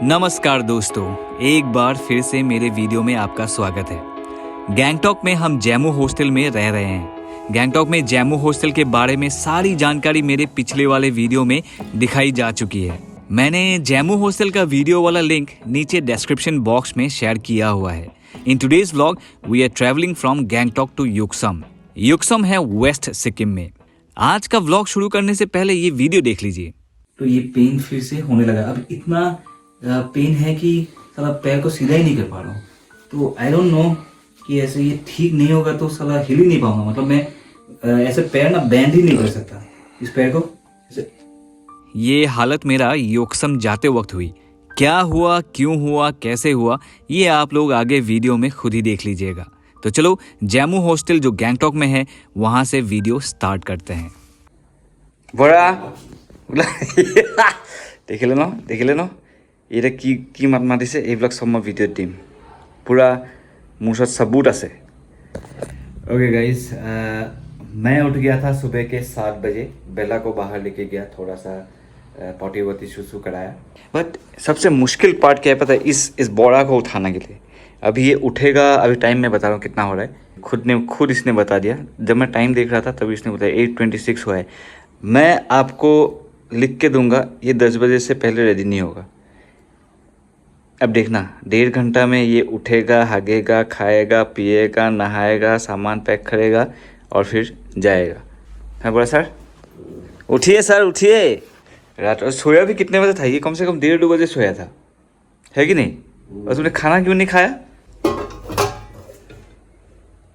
नमस्कार दोस्तों, एक बार फिर से मेरे वीडियो में आपका स्वागत है। गैंगटॉक में हम जैमू हॉस्टल में रह रहे हैं। गैंगटॉक में जैमू हॉस्टल के बारे में सारी जानकारी मेरे पिछले वाले वीडियो में दिखाई जा चुकी है। मैंने जैमू हॉस्टल का वीडियो वाला लिंक नीचे डिस्क्रिप्शन बॉक्स में शेयर किया हुआ है। In today's vlog we are travelling from Gangtok to Yuksom. Yuksom है वेस्ट सिक्किम में। आज का व्लॉग शुरू करने से पहले ये वीडियो देख लीजिए। तो ये पेन फिर से होने लगा। अब इतना पेन है कि साला पैर को सीधा ही नहीं कर पा रहा हूँ। तो आई डोंट नो कि ऐसे ये ठीक नहीं होगा तो साला हिल ही नहीं पाऊंगा। मतलब मैं ऐसे पैर ना बैंड ही नहीं कर सकता इस पैर को ऐसे। ये हालत मेरा योक्सम जाते वक्त हुई। क्या हुआ, क्यों हुआ, कैसे हुआ, ये आप लोग आगे वीडियो में खुद ही देख लीजिएगा। तो चलो जैमू हॉस्टल जो गैंगटॉक में है वहां से वीडियो स्टार्ट करते हैं। बड़ा देख लेना এটা কি মাত মাতিছে এইবিলাক সব মই ভিডিঅ'ত দিম। পুৰা মোৰ ওচৰত सबूत আছে। ओके गाइस, मैं उठ गया था सुबह के 7 बजे। बेला को बाहर लेके गया, थोड़ा सा पॉटी वोटी सुसु कराया। बट सबसे मुश्किल पार्ट क्या है पता है? इस बोरा को उठाने के लिए। अभी ये उठेगा, अभी टाइम मैं बता रहा हूँ कितना हो रहा है। खुद इसने बता दिया। जब मैं टाइम देख रहा था तभी इसने बताया 8:26 हुआ है। मैं आपको लिख के दूंगा ये 10 बजे से पहले रेडी नहीं होगा। अब देखना 1.5 घंटा में ये उठेगा, हागेगा, खाएगा, पिएगा, नहाएगा, सामान पैक करेगा और फिर जाएगा। हाँ बड़ा सर, उठिए सर, उठिए। रात सोया भी कितने बजे था? ये कम से कम 1:30-2 बजे सोया था, है कि नहीं? और तुमने खाना क्यों नहीं खाया?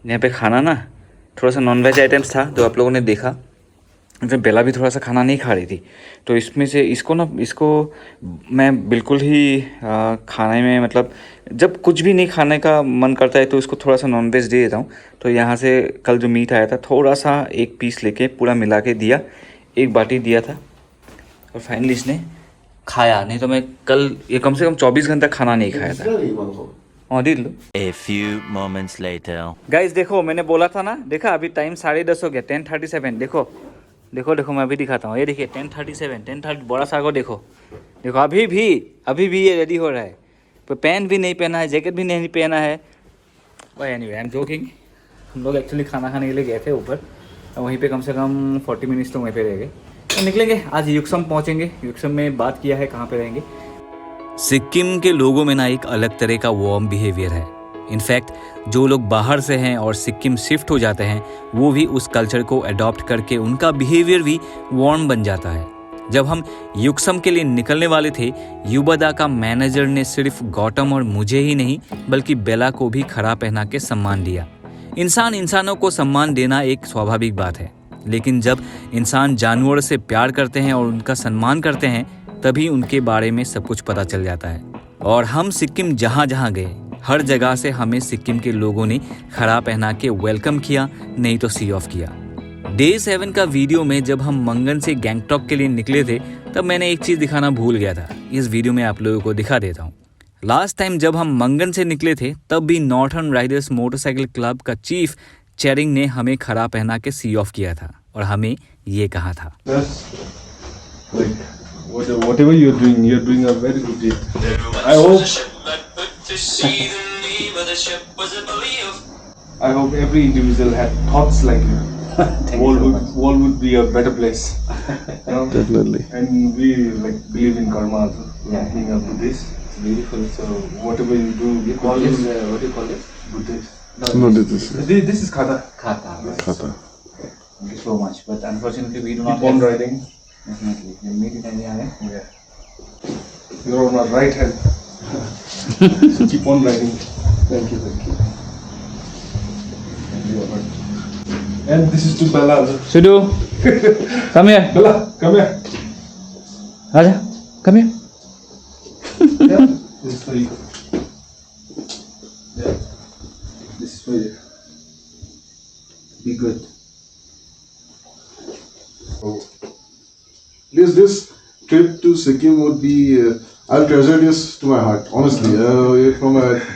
यहाँ पे खाना ना थोड़ा सा नॉनवेज आइटम्स था जो आप लोगों ने देखा। फिर बेला भी थोड़ा सा खाना नहीं खा रही थी, तो इसमें से इसको मैं बिल्कुल ही खाने में, मतलब जब कुछ भी नहीं खाने का मन करता है तो इसको थोड़ा सा नॉनवेज दे देता हूँ। तो यहाँ से कल जो मीट आया था थोड़ा सा एक पीस लेके पूरा मिला के दिया, एक बाटी दिया था और फाइनली इसने खाया। नहीं तो मैं कल ये कम से कम 24 घंटा खाना नहीं खाया था। A few moments later. Guys देखो, मैंने बोला था ना, देखा अभी टाइम 10:30 हो गया, 10:37। देखो मैं अभी दिखाता हूँ। ये देखिए 10:30 बड़ा सा को देखो अभी भी ये रेडी हो रहा है। तो पैंट भी नहीं पहना है, जैकेट भी नहीं पहना है। Anyway I am joking. हम लोग एक्चुअली खाना खाने के लिए गए थे ऊपर, वहीं पे कम से कम 40 मिनट्स तो वहीं पे रहेंगे। तो निकलेंगे आज युक्सम पहुँचेंगे। युक्सम में बात किया है कहाँ पे रहेंगे। सिक्किम के लोगों में ना एक अलग तरह का वार्म बिहेवियर है। इनफैक्ट जो लोग बाहर से हैं और सिक्किम शिफ्ट हो जाते हैं वो भी उस कल्चर को अडॉप्ट करके उनका बिहेवियर भी वार्म बन जाता है। जब हम युक्सम के लिए निकलने वाले थे, युबदा का मैनेजर ने सिर्फ गौतम और मुझे ही नहीं बल्कि बेला को भी खड़ा पहना के सम्मान दिया। इंसानों को सम्मान देना एक स्वाभाविक बात है, लेकिन जब इंसान जानवर से प्यार करते हैं और उनका सम्मान करते हैं तभी उनके बारे में सब कुछ पता चल जाता है। और हम सिक्किम जहाँ जहाँ गए हर जगह से हमें सिक्किम के लोगों ने खड़ा पहना के वेलकम किया, नहीं तो सी ऑफ किया। डे 7 का वीडियो में जब हम मंगन से गैंगटॉक के लिए निकले थे तब मैंने एक चीज़ दिखाना भूल गया था। इस वीडियो में आप लोगों को दिखा देता हूँ। लास्ट टाइम जब हम मंगन से निकले थे तब भी नॉर्थर्न राइडर्स मोटरसाइकिल क्लब का चीफ चेरिंग ने हमें खड़ा पहना के सी ऑफ किया था और हमें ये कहा था, whatever you're doing a very good deed. I hope every individual had thoughts like you. World would be a better place. You know? Definitely. And we believe in karma. Yeah, being a Buddhist. It's beautiful. So whatever you do, you call this. What do you call it? Buddhist. No, this is kata. Kata. Yes. Kata. Thank you so much. But unfortunately we do not Keep on riding. Definitely. We'll meet in India. Yeah. You're on my right hand. So keep on riding. Thank you. And this is to Bella. Sudu, come here. Bella, come here. Raja, come here. Yeah, this is for you. Yeah, this is for you. Be good. Oh. This trip to Sikkim would be, I'll treasure this to my heart, honestly.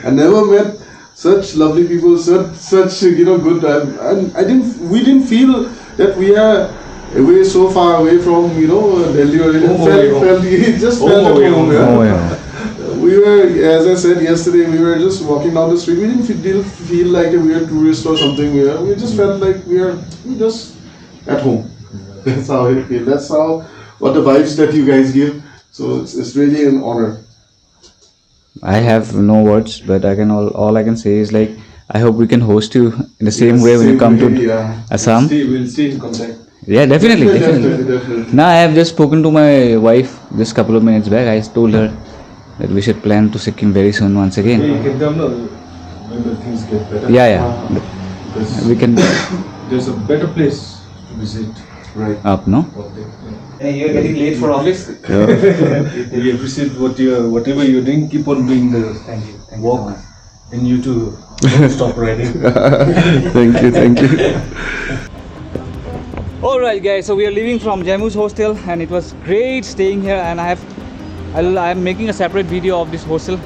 I never met such lovely people, such good. And we didn't feel that we are away so far away from Delhi or anything. It just felt at home. we were, as I said yesterday, we were just walking down the street. We didn't feel like a weird tourist or something. We just felt like we just at home. That's how it feels. That's what the vibes that you guys give. So it's really an honor. I have no words, but all I can say is like I hope we can host you in the same way when you come to Assam. We'll stay in contact. Yeah, definitely. Definitely. Now I have just spoken to my wife just couple of minutes back. I told her that we should plan to Sikkim very soon once again. You can come now when the things get better. Yeah. Because We can there's a better place to visit. Right. up, no? Hey, you're getting late for office. We appreciate whatever you're doing. Keep on doing the Thank you. walk, and you too. Don't stop riding. Thank you. Alright guys, so we are leaving from Jammu's hostel and it was great staying here, and I am making a separate video of this hostel.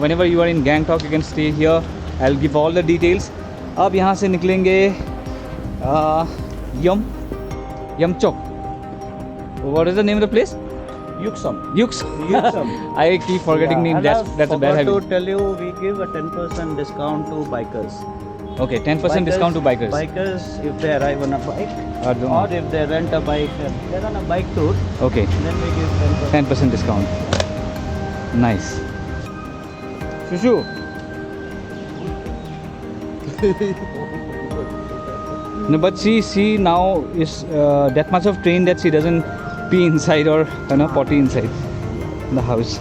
Whenever you are in Gangtok, you can stay here. I'll give all the details. अब यहाँ से निकलेंगे Yamchok. What is the name of the place? Yuksum. I keep forgetting name. That's a bad habit. To tell you, we give a 10% discount to bikers. Okay, 10% discount to bikers. Bikers, if they arrive on a bike, Or or if they rent a bike and they're on a bike tour, Okay, then we give 10%. 10% discount. Nice. Shushu. No, but she now is that much of trained that she doesn't pee inside or potty inside the house.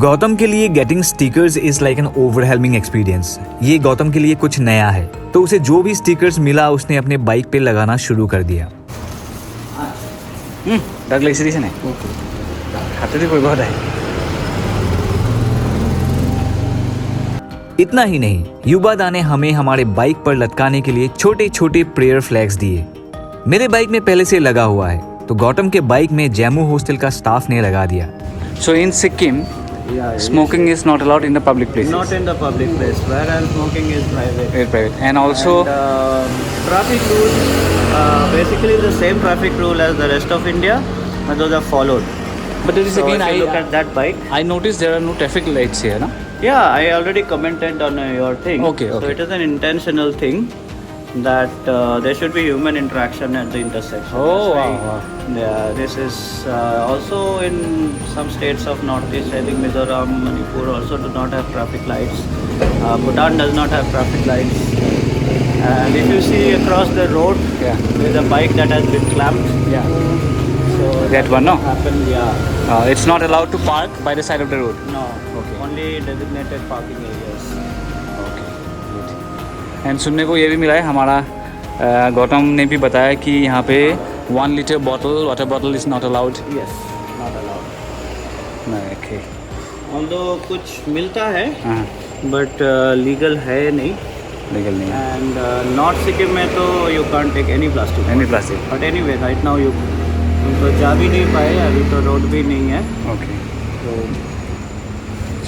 Gautam के लिए getting stickers is like an overwhelming experience. ये गौतम के लिए कुछ नया है, तो उसे जो भी स्टिकर्स मिला उसने अपने बाइक पे लगाना शुरू कर दिया। दाग লাগিছে দিছে নাই? হাতেতে কৰিব সদায়। इतना ही नहीं, युबादा ने हमें हमारे बाइक पर लटकाने के लिए छोटे छोटे प्रेयर फ्लैग्स दिए। मेरे बाइक में पहले से लगा हुआ है, तो गौतम के बाइक में जम्मू हॉस्टल का स्टाफ ने लगा दिया। सो इन Sikkim smoking is not allowed in the public places. Not in the public place, whereas smoking is private. Very private. And also traffic rules, basically the same traffic rule as the rest of India, but those are followed. but there is So again if you look at that bike, I noticed there are no traffic lights here, na? yeah, I already commented on your thing. Okay. So it is an intentional thing that there should be human interaction at the intersection. Oh, That's why- wow. Yeah, this is also in some states of Northeast. I think Mizoram, Manipur also do not have traffic lights. Bhutan does not have traffic lights. And if you see across the road, Yeah. there's a bike that has been clamped. Yeah. So That one, no? happened, yeah. It's not allowed to park by the side of the road. No. Okay. Only designated parking areas. Okay. Good. And सुनने को ये भी मिला है, हमारा गौतम ने भी बताया कि यहाँ पे 1 liter water bottle is not allowed. Yes, not allowed. Okay. Although कुछ मिलता है, हाँ, but legal है नहीं. legal नहीं है। And North Sikkim में तो you can't take any plastic. Any plastic. But anyway, right now तुम तो जा भी नहीं पाए, अभी तो रोड भी नहीं है. Okay. तो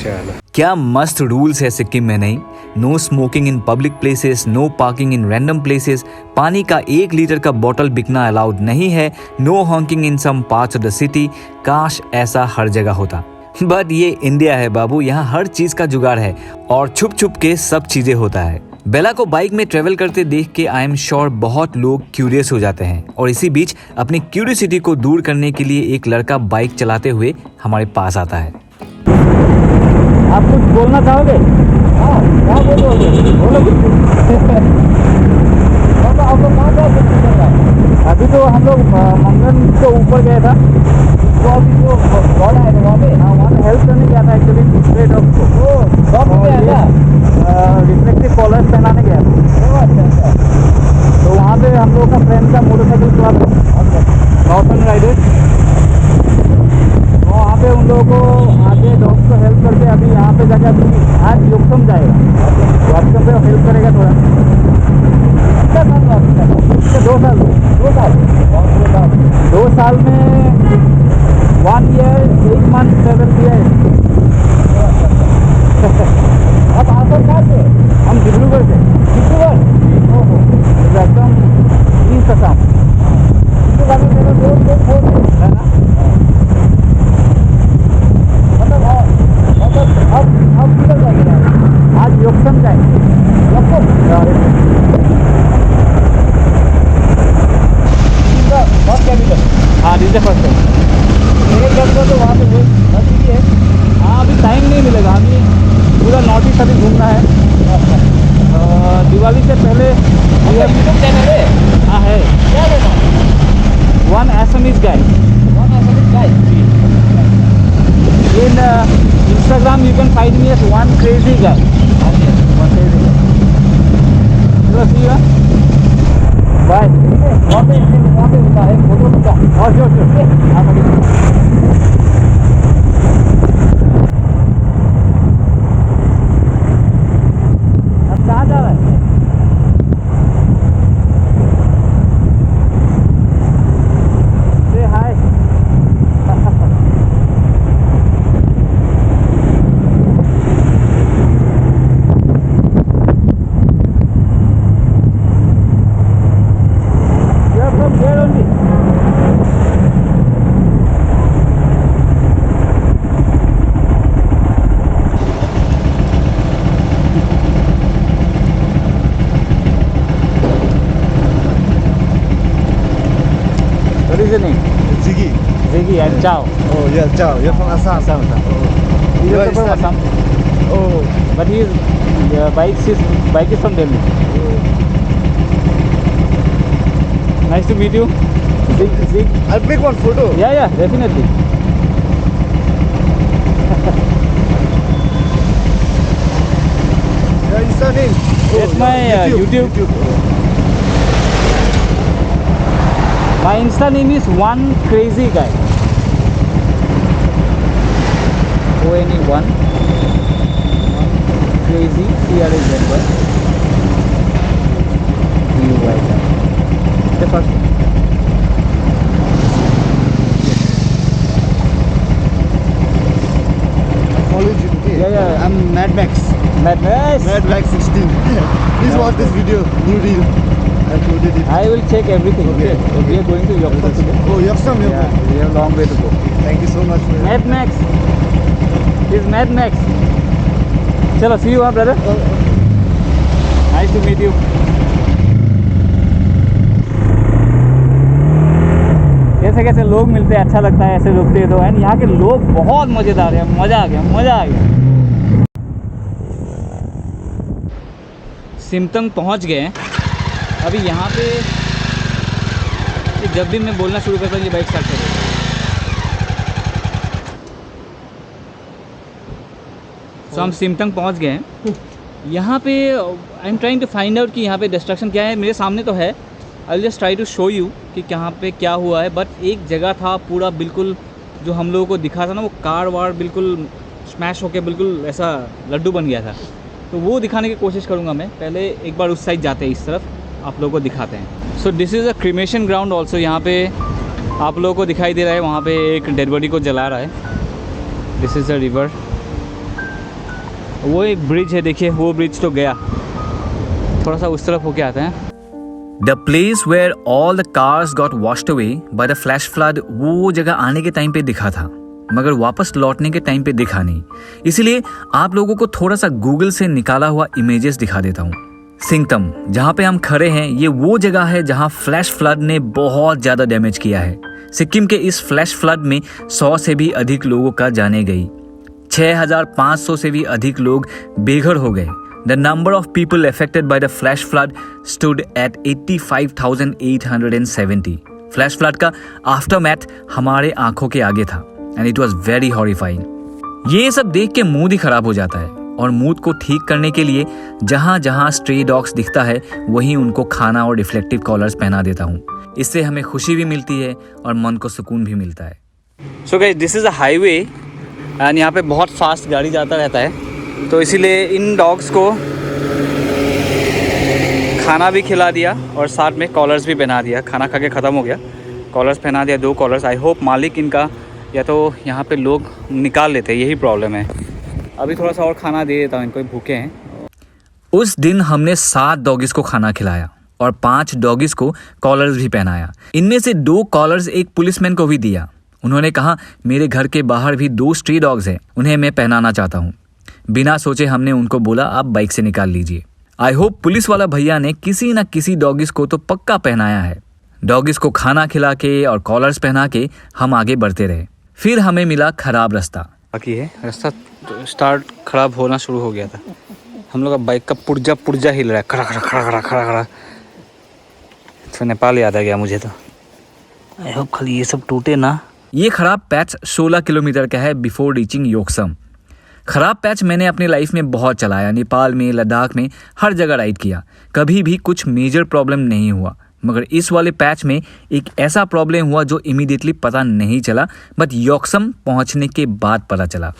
चलो। क्या मस्त रूल्स है सिक्किम में, नहीं? No smoking in public places, no parking in random places, पानी का 1 लीटर का बोतल बिकना अलाउड नहीं है, no hawking in some parts of the city. काश ऐसा हर जगह होता, बट ये इंडिया है बाबू, यहाँ हर चीज का जुगाड़ है और छुप छुप के सब चीजें होता है। बेला को बाइक में ट्रेवल करते देख के आई एम श्योर बहुत लोग क्यूरियस हो जाते हैं, और इसी बीच अपनी क्यूरियोसिटी को दूर करने के लिए एक लड़का बाइक चलाते हुए हमारे पास आता है। आप कुछ बोलना चाहोगे? हाँ, क्या बोलोगे? बोलो कुछ। अभी तो हम लोग मंगन के ऊपर गए था, तो अभी जो गॉड आए थे वहाँ पे, हाँ वहाँ पे हेल्प करने गया था एक्चुअली, दूसरे डॉग को। रिफ्लेक्टिव कॉलर्स पहनाने गया था। तो वहाँ पे हम लोग का फ्रेंड का मोटरसाइकिल क्लब नॉर्थन राइडर्स, वहाँ पे उन लोगों को आगे डॉग्स को हेल्प करके अभी यहाँ पे जाकर अभी आज योक्सम जाएगा, योक्सम पे हेल्प करेगा थोड़ा। कितना साल हुआ? 2 साल में 1 year 8 months ट्रेवल किया है। अब आसर कहाँ से? हम डिब्रूगढ़ से। डिब्रूगढ़ ओहो, तो एकदम ईस्ट असम। अभी मेरे दोस्त है ना, मतलब अब किधर जाएंगे? आज योक्सम जाएंगे। बहुत कैपिटल। हाँ डीजे फर्स्ट है। मेरे घर को तो वहाँ पे वो बस ही है। हाँ अभी टाइम नहीं मिलेगा, अभी पूरा नॉर्थ ईस्ट अभी घूमना है। दिवाली से पहले यूट्यूब चैनल है? हाँ है। क्या है? One SMS guy. One SMS guy. In Instagram you can find me as one crazy guy. One crazy guy. चलो see you. Bye. वहाँ पे होता है फोटो का। और जो अब कहाँ जा रहा है? Say hi. What is your name? Ziggy. Ziggy and Chao. Oh yeah, ciao. You're from Assam. Assam. He's You are also from Assam. Assam, Oh. but bike is from Delhi. Nice to meet you. Zig. I'll click one photo. Yeah, definitely. Yeah, Insta name. That's my YouTube. My Insta name is One Crazy Guy. ONE1 Crazy CRAZY GUY. The first one. Follow you. Okay. Yeah. I'm Mad Max. Mad Max. Mad Max 16. Please watch this video. New reel. I uploaded it. I will check everything. Okay. We are going to Yoksam today. Oh, Yoksam. Yeah, we have a long way to go. Thank you so much. For Mad Max. He's Mad Max. Chalo, see you, brother. Nice to meet you. कैसे लोग मिलते हैं, अच्छा लगता है ऐसे रुकते हैं तो। एंड यहाँ के लोग बहुत मज़ेदार हैं, मज़ा आ गया। सिमतंग पहुँच गए हैं। अभी यहाँ पे जब भी मैं बोलना शुरू करता हूँ ये बाइक स्टार्ट कर देता है। सो हम सिमतंग पहुँच गए हैं। यहाँ पे I am trying to find out कि यहाँ पे डिस्ट्रक्शन क्या है। मेरे सामने तो है, I just try to show you कि यहाँ पे क्या हुआ है। बट एक जगह था पूरा बिल्कुल जो हम लोगों को दिखा था ना, वो कार वार बिल्कुल स्मैश होके बिल्कुल ऐसा लड्डू बन गया था। तो वो दिखाने की कोशिश करूँगा मैं। पहले एक बार उस साइड जाते हैं, इस तरफ आप लोगों को दिखाते हैं। So this is a cremation ground also. यहाँ पे आप लोगों को दिखाई दे रहा है, वहाँ पे एक डेड बॉडी को जला रहा है। This is a river. वो एक ब्रिज है, देखिए वो ब्रिज तो गया। थोड़ा सा उस तरफ होके आते हैं। The place where all the cars got washed away by the flash flood, वो जगह आने के टाइम पे दिखा था, मगर वापस लौटने के टाइम पे दिखा नहीं। इसीलिए आप लोगों को थोड़ा सा गूगल से निकाला हुआ इमेजेस दिखा देता हूँ। सिंगतम जहाँ पे हम खड़े हैं, ये वो जगह है जहाँ फ्लैश फ्लड ने बहुत ज़्यादा डैमेज किया है। सिक्किम के इस फ्लैश फ्लड में 100 से भी अधिक लोगों का जाने गई। 6500 से भी अधिक लोग बेघर हो गए। The number of people affected by the flash flood stood at 85,870. Flash flood का aftermath हमारे आंखों के आगे था and it was very horrifying. ये सब देख के मूड ही खराब हो जाता है और मूड को ठीक करने के लिए जहाँ जहाँ स्ट्रे डॉग्स दिखता है वहीं उनको खाना और रिफ्लेक्टिव कॉलर्स पहना देता हूँ। इससे हमें खुशी भी मिलती है और मन को सुकून भी मिलता है। So guys, this is a highway and यहाँ पे बहुत फास्ट गाड़ी जाता रहता है, तो इसीलिए इन डॉग्स को खाना भी खिला दिया और साथ में कॉलर्स भी पहना दिया। खाना खा के ख़त्म हो गया, कॉलर्स पहना दिया, 2 कॉलर्स। आई होप मालिक इनका या तो यहाँ पे लोग निकाल लेते हैं, यही प्रॉब्लम है। अभी थोड़ा सा और खाना दे देता हूँ इनको, भूखे हैं। उस दिन हमने 7 डॉगिस को खाना खिलाया और 5 डॉगिस को कॉलर्स भी पहनाया। इनमें से 2 कॉलर्स एक पुलिसमैन को भी दिया। उन्होंने कहा मेरे घर के बाहर भी 2 स्ट्री डॉग्स हैं, उन्हें मैं पहनाना चाहता हूँ। बिना सोचे हमने उनको बोला आप बाइक से निकाल लीजिए। आई होप पुलिस वाला भैया ने किसी न किसी डॉगिस को तो पक्का पहनाया है। डॉगिस को खाना खिला के और कॉलर्स पहना के हम आगे बढ़ते रहे। फिर हमें मिला खराब रास्ता। बाकी है रास्ता स्टार्ट खराब होना शुरू हो गया था। हम लोग का बाइक का पुर्जा हिल रहा है, खड़ा खड़ा खड़ा खड़ा खड़ा खड़ा। तो नेपाल याद आ गया मुझे तो। आई होप खाली ये सब टूटे ना। ये खराब पैच 16 किलोमीटर का है बिफोर रीचिंग योक्सम। खराब पैच मैंने अपनी लाइफ में बहुत चलाया, नेपाल में, लद्दाख में, हर जगह राइड किया, कभी भी कुछ मेजर प्रॉब्लम नहीं हुआ। मगर इस वाले पैच में एक ऐसा प्रॉब्लम हुआ जो इमीडिएटली पता नहीं चला, बट योक्सम पहुंचने के बाद पता चला।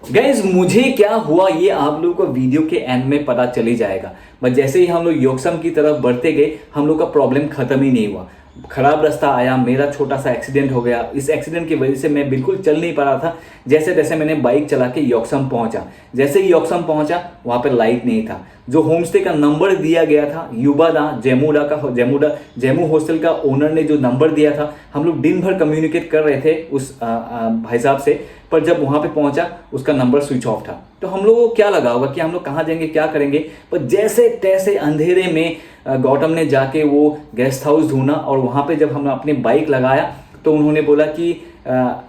गाइज मुझे क्या हुआ ये आप लोगों को वीडियो के एंड में पता चली जाएगा। बट जैसे ही हम लोग योक्सम की तरफ बढ़ते गए हम लोग का प्रॉब्लम खत्म ही नहीं हुआ। खराब रास्ता आया, मेरा छोटा सा एक्सीडेंट हो गया। इस एक्सीडेंट की वजह से मैं बिल्कुल चल नहीं पा रहा था। जैसे तैसे मैंने बाइक चला के योक्सम पहुंचा। जैसे ही योक्सम पहुंचा वहां पे लाइट नहीं था। जो होम स्टे का नंबर दिया गया था युबादा जेमू हॉस्टल का ओनर ने जो नंबर दिया था, हम लोग दिन भर कम्युनिकेट कर रहे थे उस भाई साहब से, पर जब वहां पे पहुंचा उसका नंबर स्विच ऑफ था। तो हम लोगों को क्या लगा होगा कि हम लोग कहाँ जाएंगे, क्या करेंगे। पर जैसे तैसे अंधेरे में गौतम ने जाके वो गेस्ट हाउस ढूंढा और वहाँ पे जब हमने अपनी बाइक लगाया तो उन्होंने बोला कि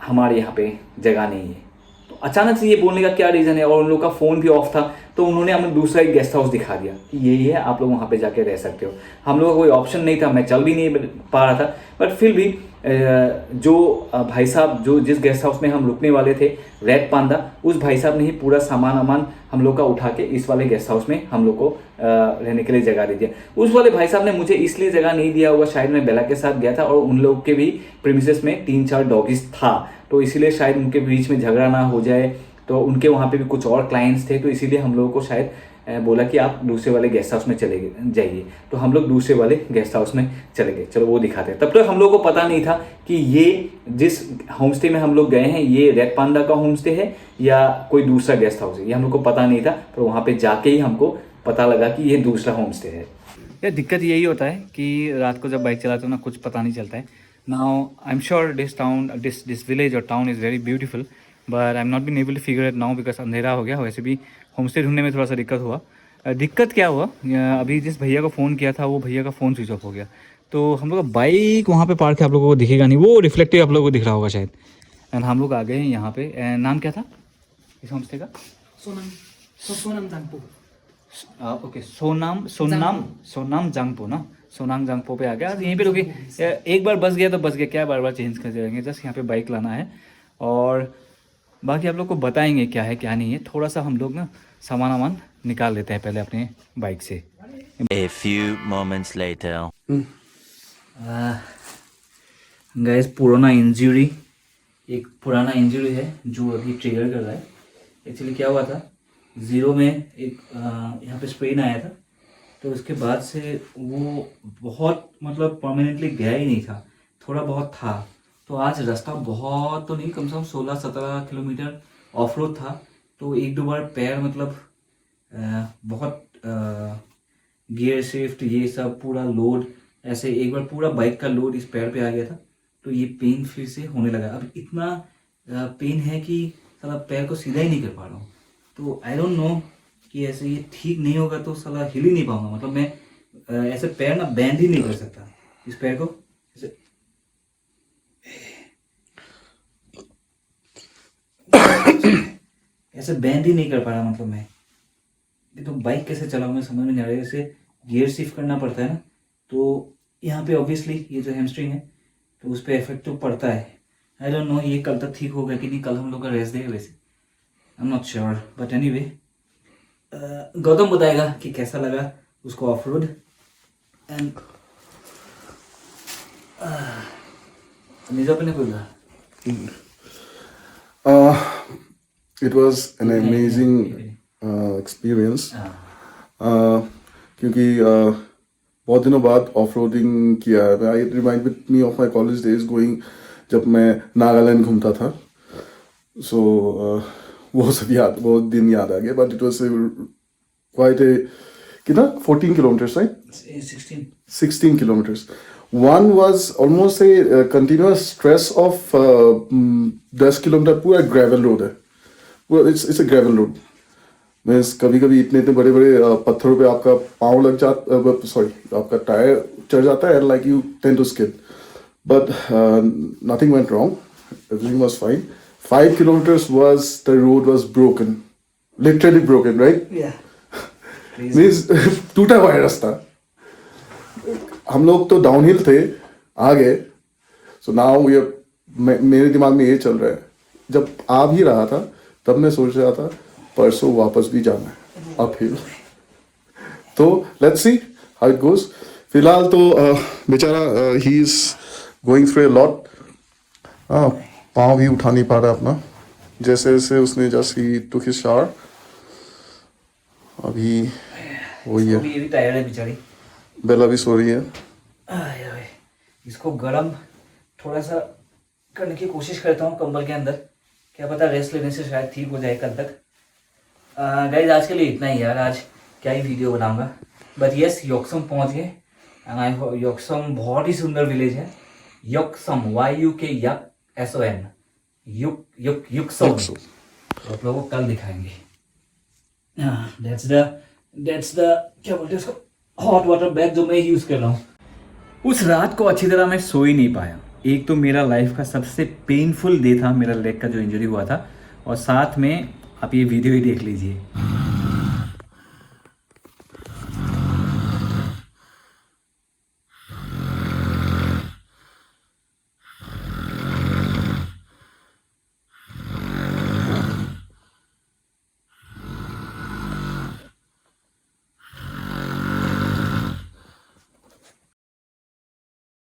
हमारे यहाँ पे जगह नहीं है। तो अचानक से ये बोलने का क्या रीज़न है, और उन लोग का फ़ोन भी ऑफ था। तो उन्होंने हमें दूसरा एक गेस्ट हाउस दिखा दिया कि यही है, आप लोग वहाँ पे जाके रह सकते हो। हम लोगों का कोई ऑप्शन नहीं था, मैं चल भी नहीं पा रहा था। बट फिर भी जो भाई साहब जो जिस गेस्ट हाउस में हम रुकने वाले थे, रेड पांडा, उस भाई साहब ने ही पूरा सामान हम लोग का उठा के इस वाले गेस्ट हाउस में हम लोग को रहने के लिए जगह दे दिया। उस वाले भाई साहब ने मुझे इसलिए जगह नहीं दिया होगा, शायद मैं बेला के साथ गया था और उन लोग के भी प्रीमिसेस में 3-4 डॉगीज था, तो इसीलिए शायद उनके बीच में झगड़ा ना हो जाए। तो उनके वहाँ पे भी कुछ और क्लाइंट्स थे, तो इसीलिए हम लोगों को शायद बोला कि आप दूसरे वाले गेस्ट हाउस में चले जाइए। तो हम लोग दूसरे वाले गेस्ट हाउस में चले गए। चलो वो दिखाते हैं। तब तक हम लोगों को पता नहीं था कि ये जिस होम स्टे में हम लोग गए हैं ये रेड पांडा का होम स्टे है या कोई दूसरा गेस्ट हाउस है, ये हम लोग को पता नहीं था। पर वहाँ पे जाके ही हमको पता लगा कि ये दूसरा होम स्टे है। यार दिक्कत यही होता है कि रात को जब बाइक चलाते हो ना कुछ पता नहीं चलता है। Now I am sure this village और town is very beautiful, but I am not been able to figure it now because अंधेरा हो गया। वैसे भी होम स्टे ढूंढने में थोड़ा सा दिक्कत हुआ। दिक्कत क्या हुआ, अभी जिस भैया को फ़ोन किया था वो भैया का फ़ोन स्विच ऑफ हो गया। तो हम लोग का बाइक वहाँ पे पार्क है, आप लोगों को दिखेगा नहीं, वो रिफ्लेक्टिव आप लोगों को दिख रहा होगा शायद। एंड हम लोग आ गए हैं यहाँ पे। नाम क्या था इस होम स्टे का? सोनाम जांगपो। ओके, सोनाम जांगपो ना, सोनाम जांगपो पे आ गया। यहीं पे रुके, एक बार बस गया तो बस गया, क्या बार बार चेंज कर जाएंगे। जस्ट यहाँ पे बाइक लाना है और बाकी आप लोग को बताएंगे क्या है क्या नहीं है। थोड़ा सा हम लोग ना सामान निकाल लेते हैं पहले अपने बाइक से। A few moments later. Guys पुराना इंजरी है जो अभी ट्रिगर कर रहा है। एक्चुअली क्या हुआ था, 0 में एक यहाँ पे स्प्रेन आया था, तो उसके बाद से वो बहुत मतलब परमानेंटली गया ही नहीं था, थोड़ा बहुत था। तो आज रास्ता बहुत तो नहीं, कम से कम 16-17 किलोमीटर ऑफ रोड था। तो 1-2 बार पैर मतलब बहुत गियर शिफ्ट ये सब पूरा लोड, ऐसे एक बार पूरा बाइक का लोड इस पैर पे आ गया था। तो ये पेन फिर से होने लगा। अब इतना पेन है कि साला पैर को सीधा ही नहीं कर पा रहा हूँ। तो आई डोंट नो कि ऐसे ये ठीक नहीं होगा तो साला हिल ही नहीं पाऊंगा। मतलब मैं ऐसे पैर ना बैंड ही नहीं कर सकता, इस पैर को ऐसे बैंड ही नहीं कर पा रहा। मतलब मैं ये तो बाइक कैसे चलाऊँ मैं समझ में नहीं आ रहा है। जैसे गियर शिफ्ट करना पड़ता है ना, तो यहाँ पे ऑब्वियसली ये जो हैमस्ट्रिंग है तो उस पर इफेक्ट तो पड़ता है। आई डोंट नो ये कल तक ठीक होगा कि नहीं। कल हम लोग का रेस्ट डे है वैसे, आई am not sure, but anyway Gautam बताएगा कि कैसा लगा उसको ऑफ रोड। एंड निजा पे कोई It was an amazing experience. क्योंकि बहुत दिनों बाद ऑफ रोडिंग किया है। It reminded me of my college days going जब मैं नागालैंड घूमता था। So वो सब याद, वो दिन याद आ गया। But it was a quite a कितना 14 kilometers, right? 16 kilometers. One was almost a continuous stretch of 10 kilometer पूरा gravel road है. पूरा it's a gravel road. Means कभी कभी इतने इतने बड़े बड़े पत्थरों पे आपका पाँव लग जाता, सॉरी आपका टायर चढ़ जाता है, like you tend to skid, but nothing went wrong, everything was fine. 5 kilometers was the road was broken, literally broken, right? Means टूटा हुआ है रास्ता. हम लोग तो डाउनहिल थे आगे, सो नाउ ये मेरे दिमाग में ये चल रहा है, जब आ भी रहा था तब मैं सोच रहा था परसों वापस भी जाना है अपहिल. तो let's see how it goes. फिलहाल तो बेचारा he is going through a lot. पाँव भी उठा नहीं पा रहा अपना, जैसे जैसे उसने जस्ट ही टुक हिज शावर. अभी वही है, ये भी टायर्ड है बेचारी. बेला भी सो रही है. इसको गर्म थोड़ा सा करने की कोशिश करता हूँ कंबल के अंदर, क्या पता रेस्ट लेने से शायद ठीक हो जाए कल तक. गाइस आज के लिए इतना ही यार, आज क्या ही वीडियो बनाऊंगा. बट यस योक्सम पहुंच गए. योक्सम बहुत ही सुंदर विलेज है. योक्सम YUKSON युक्सम. आप लोगों को कल दिखाएंगे. दैट्स द क्या बोलते हैं उसको, हॉट वाटर बैग जो मैं यूज कर रहा हूँ. उस रात को अच्छी तरह मैं सो ही नहीं पाया. एक तो मेरा लाइफ का सबसे पेनफुल डे था, मेरा लेग का जो इंजरी हुआ था, और साथ में आप ये वीडियो ही देख लीजिए.